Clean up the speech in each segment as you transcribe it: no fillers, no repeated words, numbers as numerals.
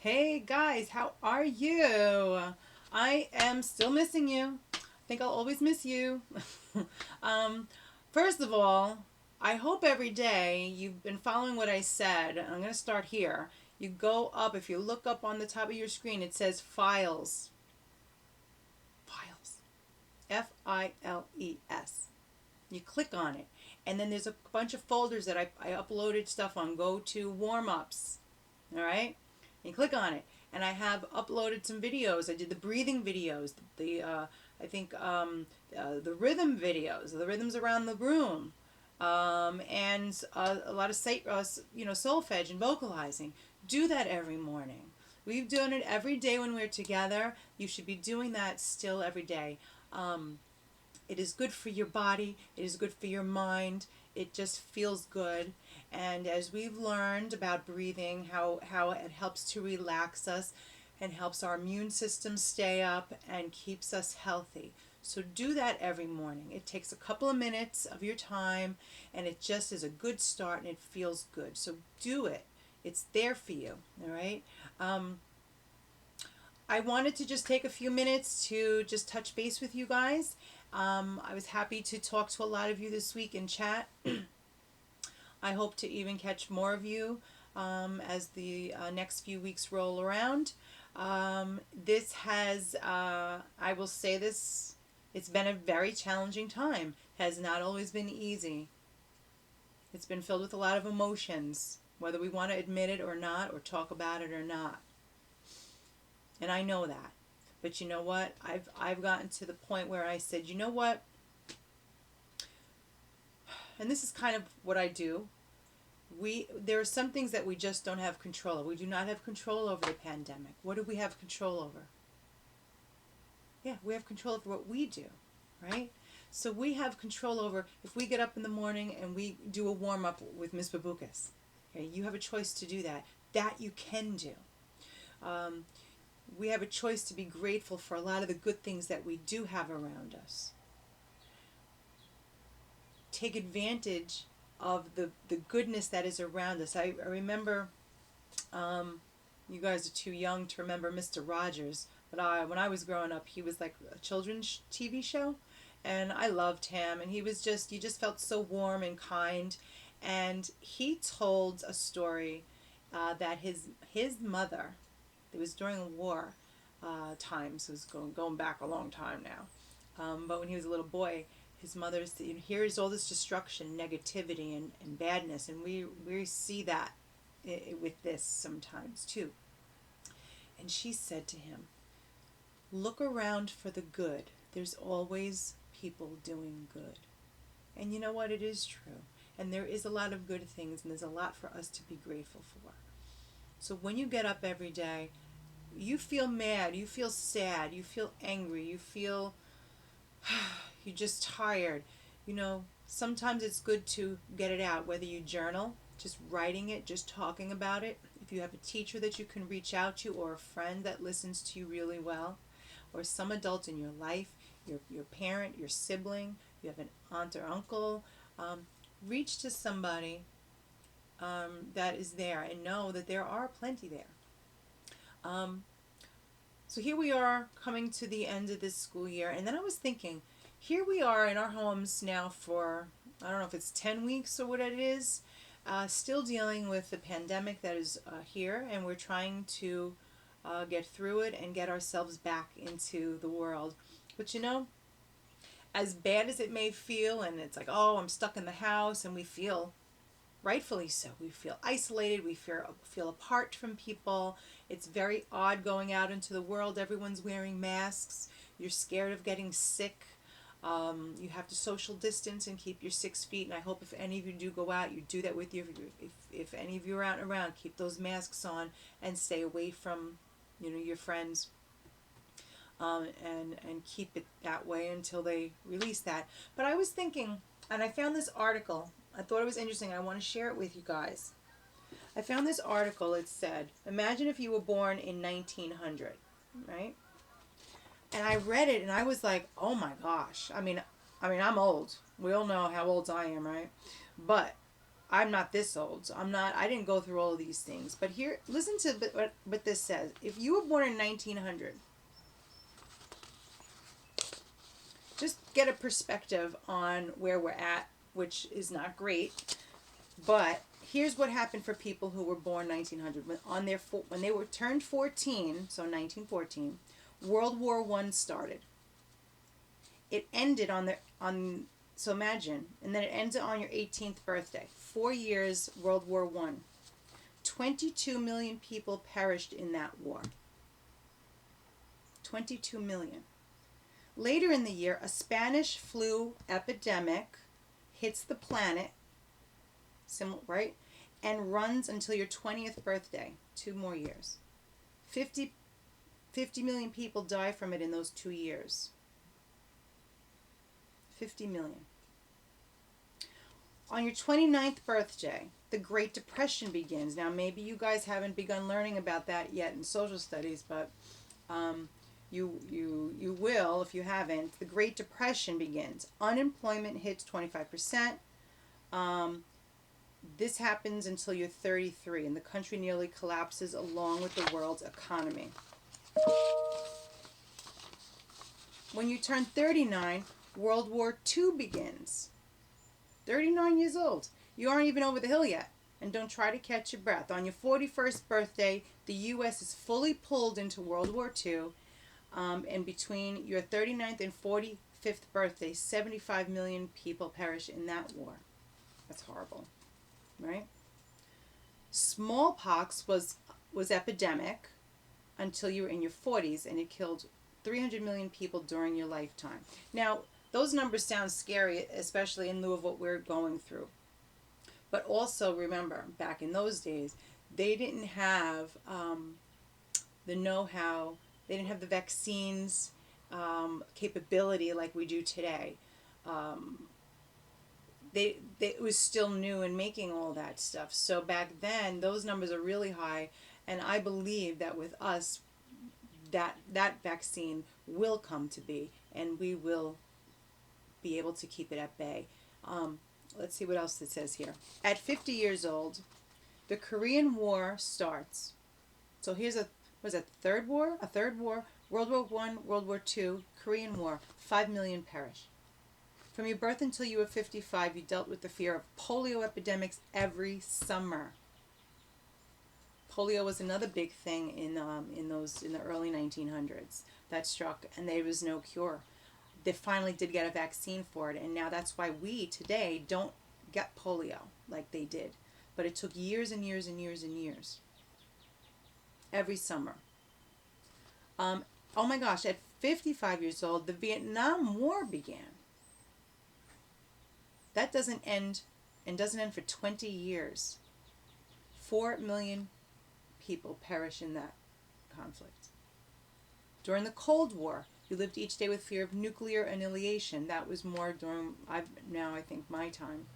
Hey guys, how are you? I am still missing you. I think I'll always miss you. um, First of all, I hope every day you've been following what I said. I'm going to start here. You go up, if you look up on the top of your screen, it says files. Files. Files. You click on it. And then there's a bunch of folders that I uploaded stuff on. Go to warm ups. All right? You click on it, and I have uploaded some videos. I did the breathing videos, I think the rhythm videos, the rhythms around the room, and a lot of solfege and vocalizing. Do that every morning. We've done it every day when we're together. You should be doing that still every day. It is good for your body. It is good for your mind. It just feels good. And as we've learned about breathing, how it helps to relax us and helps our immune system stay up and keeps us healthy. So do that every morning. It takes a couple of minutes of your time and it just is a good start and it feels good. So do it. It's there for you. All right. I wanted to just take a few minutes to just touch base with you guys. I was happy to talk to a lot of you this week in chat. I hope to even catch more of you as the next few weeks roll around. This has, I will say this, it's been a very challenging time. Has not always been easy. It's been filled with a lot of emotions, whether we want to admit it or not, or talk about it or not. And I know that. But you know what? I've gotten to the point where I said, you know what? And this is kind of what I do. There are some things that we just don't have control of. We do not have control over the pandemic. What do we have control over? Yeah, we have control over what we do, right? So we have control over if we get up in the morning and we do a warm up with Miss Babukas. Okay, you have a choice to do that. That you can do. Um, we have a choice to be grateful for a lot of the good things that we do have around us. Take advantage of the goodness that is around us. I remember, you guys are too young to remember Mr. Rogers, but when I was growing up, he was like a children's TV show, and I loved him, and he was just, you just felt so warm and kind, and he told a story that his mother, it was during a war times, it was going back a long time now, but when he was a little boy, his mother's, you know, here's all this destruction, negativity, and badness, and we see that with this sometimes too. And she said to him, look around for the good. There's always people doing good. And you know what? It is true. And there is a lot of good things, and there's a lot for us to be grateful for. So when you get up every day, you feel mad, you feel sad, you feel angry, you feel you're just tired. You know, sometimes it's good to get it out, whether you journal, just writing it, just talking about it. If you have a teacher that you can reach out to, or a friend that listens to you really well, or some adult in your life, your parent, your sibling, you have an aunt or uncle, reach to somebody that is there and know that there are plenty there. Um, so here we are coming to the end of this school year, and then I was thinking, here we are in our homes now for, I don't know if it's 10 weeks or what it is, still dealing with the pandemic that is here, and we're trying to get through it and get ourselves back into the world. But you know, as bad as it may feel, and it's like, oh, I'm stuck in the house, and we feel, rightfully so, we feel isolated, we feel apart from people. It's very odd going out into the world. Everyone's wearing masks. You're scared of getting sick. You have to social distance and keep your 6 feet. And I hope if any of you do go out, you do that with you. If any of you are out and around, keep those masks on and stay away from, you know, your friends. And keep it that way until they release that. But I was thinking, and I found this article. I thought it was interesting. I want to share it with you guys. I found this article. It said, imagine if you were born in 1900, right? And I read it and I was like, oh my gosh. I mean, I'm old. We all know how old I am, right? But I'm not this old, so I didn't go through all of these things. But here, listen to what this says. If you were born in 1900, just get a perspective on where we're at, which is not great. But here's what happened for people who were born 1900. When they were turned 14, so 1914, World War One started. It ended so imagine, and then it ended on your 18th birthday. 4 years, World War One. 22 million people perished in that war. 22 million. Later in the year, a Spanish flu epidemic hits the planet, right? And runs until your 20th birthday. 2 more years. 50 million people die from it in those 2 years. 50 million. On your 29th birthday, the Great Depression begins. Now, maybe you guys haven't begun learning about that yet in social studies, but you will if you haven't. The Great Depression begins. Unemployment hits 25%. This happens until you're 33, and the country nearly collapses along with the world's economy. When you turn 39, World War II begins. 39 years old. You aren't even over the hill yet. And don't try to catch your breath. On your 41st birthday, the U.S. is fully pulled into World War II. And between your 39th and 45th birthday, 75 million people perish in that war. That's horrible, right? Smallpox was epidemic until you were in your 40s, and it killed 300 million people during your lifetime. Now, those numbers sound scary, especially in lieu of what we're going through. But also remember, back in those days, they didn't have the know-how. They didn't have the vaccines capability like we do today. It was still new in making all that stuff. So back then, those numbers are really high. And I believe that with us, that vaccine will come to be, and we will be able to keep it at bay. Let's see what else it says here. At 50 years old, the Korean War starts. So here's a third war? A third war. World War I, World War II, Korean War. 5 million perish. From your birth until you were 55, you dealt with the fear of polio epidemics every summer. Polio was another big thing in the early 1900s that struck, and there was no cure. They finally did get a vaccine for it, and now that's why we today don't get polio like they did. But it took years and years and years and years. Every summer. Oh my gosh, at 55 years old, the Vietnam War began. That doesn't end for 20 years. 4 million people perish in that conflict. During the Cold War, you lived each day with fear of nuclear annihilation. That was more during, I think, my time.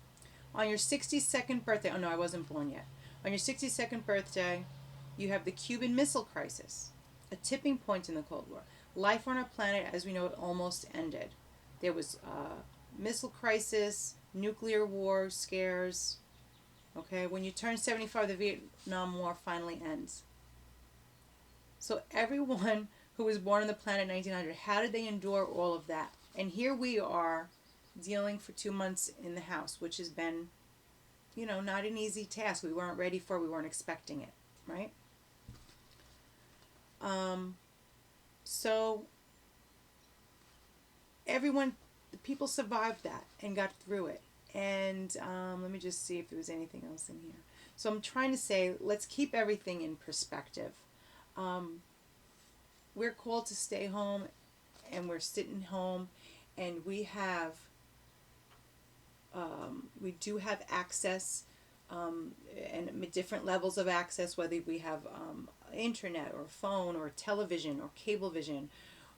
On your 62nd birthday, oh no, I wasn't born yet. On your 62nd birthday, you have the Cuban Missile Crisis, a tipping point in the Cold War. Life on our planet, as we know it, almost ended. There was missile crisis, nuclear war, scares. Okay, when you turn 75, the Vietnam War finally ends. So everyone who was born on the planet in 1900, how did they endure all of that? And here we are dealing for 2 months in the house, which has been, not an easy task. We weren't ready for it. We weren't expecting it, right? So the people survived that and got through it. And let me just see if there was anything else in here. So I'm trying to say, let's keep everything in perspective. We're called to stay home, and we're sitting home, and we do have access, and different levels of access, whether we have internet or phone or television or cable vision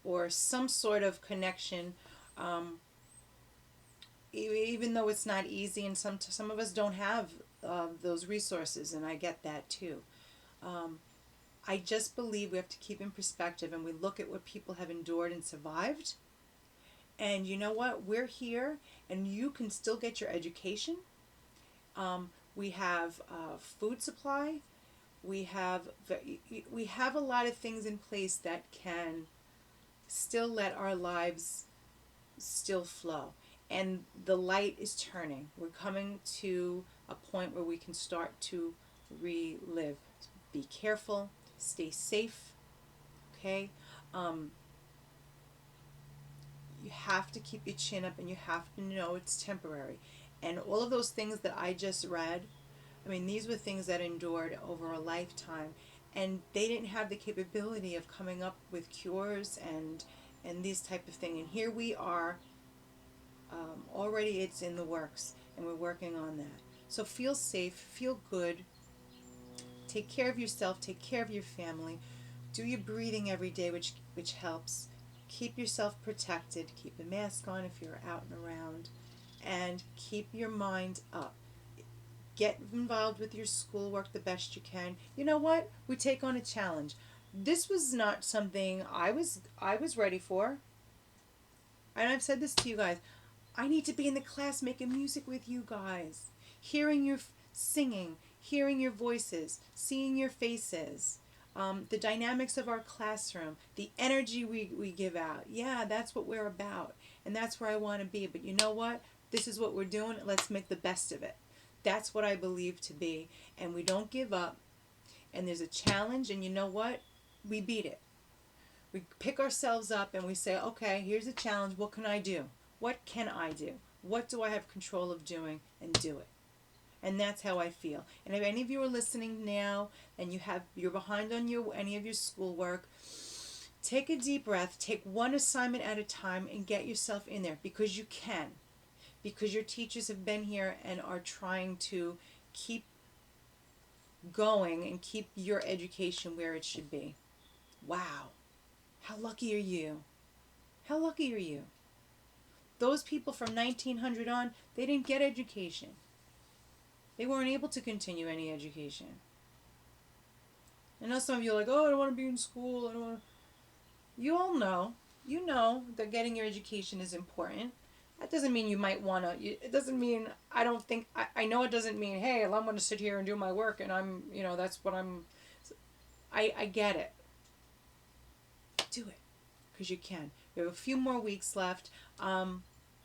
or some sort of connection, even though it's not easy, and some of us don't have those resources, and I get that too. I just believe we have to keep in perspective, and we look at what people have endured and survived. And you know what? We're here, and you can still get your education. We have food supply. We have we have a lot of things in place that can still let our lives still flow. And the light is turning. We're coming to a point where we can start to relive. Be careful, stay safe, okay? Um, you have to keep your chin up and you have to know it's temporary. And all of those things that I just read, I mean, these were things that endured over a lifetime. And they didn't have the capability of coming up with cures and these type of thing. And here we are, already it's in the works, and we're working on that. So feel safe, feel good, take care of yourself, take care of your family, do your breathing every day, which helps. Keep yourself protected, keep a mask on if you're out and around, and keep your mind up. Get involved with your schoolwork the best you can. You know what? We take on a challenge. This was not something I was ready for. And I've said this to you guys. I need to be in the class making music with you guys, hearing your singing, hearing your voices, seeing your faces, the dynamics of our classroom, the energy we give out. Yeah, that's what we're about. And that's where I want to be. But you know what? This is what we're doing. Let's make the best of it. That's what I believe to be. And we don't give up. And there's a challenge. And you know what? We beat it. We pick ourselves up and we say, okay, here's a challenge. What can I do? What can I do? What do I have control of doing? And do it. And that's how I feel. And if any of you are listening now and you're behind on any of your schoolwork, take a deep breath, take one assignment at a time and get yourself in there, because you can. Because your teachers have been here and are trying to keep going and keep your education where it should be. Wow. How lucky are you? How lucky are you? Those people from 1900 on, they didn't get education. They weren't able to continue any education. I know some of you are like, oh, I don't want to be in school. I don't want to. You all know. You know that getting your education is important. That doesn't mean you might want to. It doesn't mean, I don't think, I know it doesn't mean, hey, I'm going to sit here and do my work and I'm, that's what I'm. I get it. Do it. Because you can. We have a few more weeks left.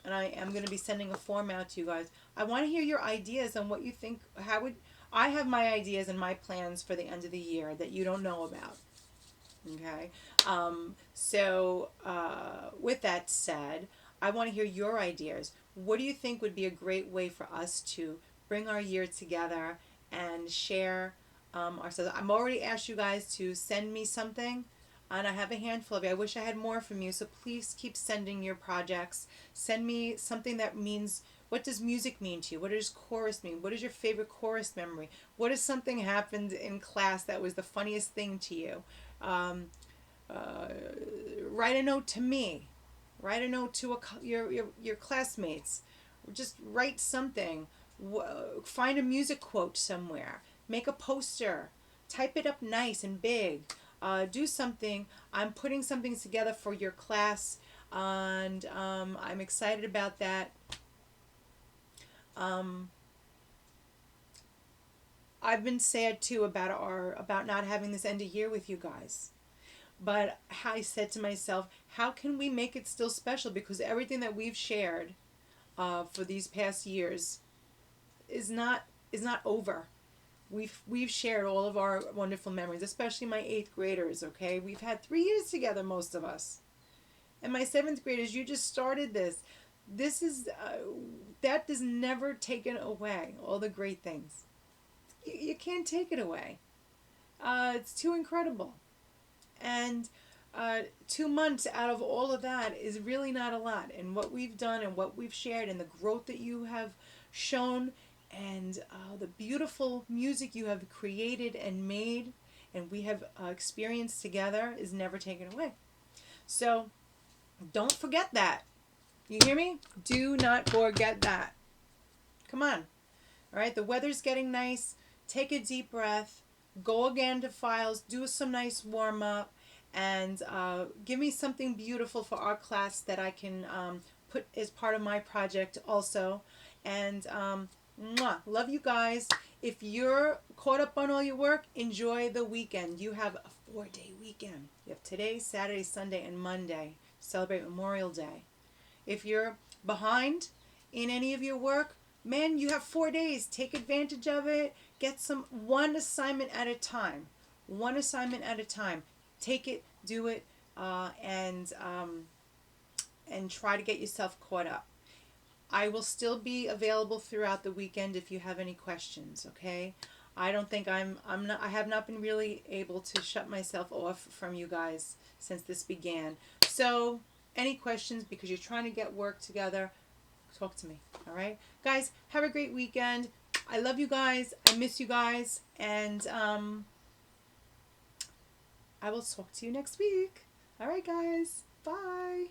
And I am going to be sending a form out to you guys. I want to hear your ideas on what you think. I have my ideas and my plans for the end of the year that you don't know about. Okay? With that said, I want to hear your ideas. What do you think would be a great way for us to bring our year together and share ourselves? I'm already asked you guys to send me something. And I have a handful of you. I wish I had more from you, so please keep sending your projects. Send me something that means, what does music mean to you? What does chorus mean? What is your favorite chorus memory? What is something happened in class that was the funniest thing to you? Write a note to me. Write a note to your classmates. Just write something. Find a music quote somewhere. Make a poster. Type it up nice and big. Do something. I'm putting something together for your class, and I'm excited about that. I've been sad too about not having this end of year with you guys. But I said to myself, how can we make it still special? Because everything that we've shared for these past years is not over. We've shared all of our wonderful memories, especially my 8th graders, okay? We've had 3 years together, most of us. And my 7th graders, you just started this. This is, that is never taken away, all the great things. You can't take it away. It's too incredible. And 2 months out of all of that is really not a lot. And what we've done and what we've shared and the growth that you have shown and the beautiful music you have created and made and we have experienced together is never taken away. So don't forget that. You hear me? Do not forget that. Come on. All right, the weather's getting nice. Take a deep breath. Go again to files. Do some nice warm up. And give me something beautiful for our class that I can put as part of my project also. And Mwah. Love you guys. If you're caught up on all your work, enjoy the weekend. You have a 4-day weekend. You have today, Saturday, Sunday, and Monday. Celebrate Memorial Day. If you're behind in any of your work, man, you have 4 days. Take advantage of it. Get one assignment at a time. One assignment at a time. Take it, do it, and try to get yourself caught up. I will still be available throughout the weekend if you have any questions, okay? I don't think I have not been really able to shut myself off from you guys since this began. So, any questions because you're trying to get work together, talk to me, all right? Guys, have a great weekend. I love you guys. I miss you guys, and I will talk to you next week. All right, guys. Bye.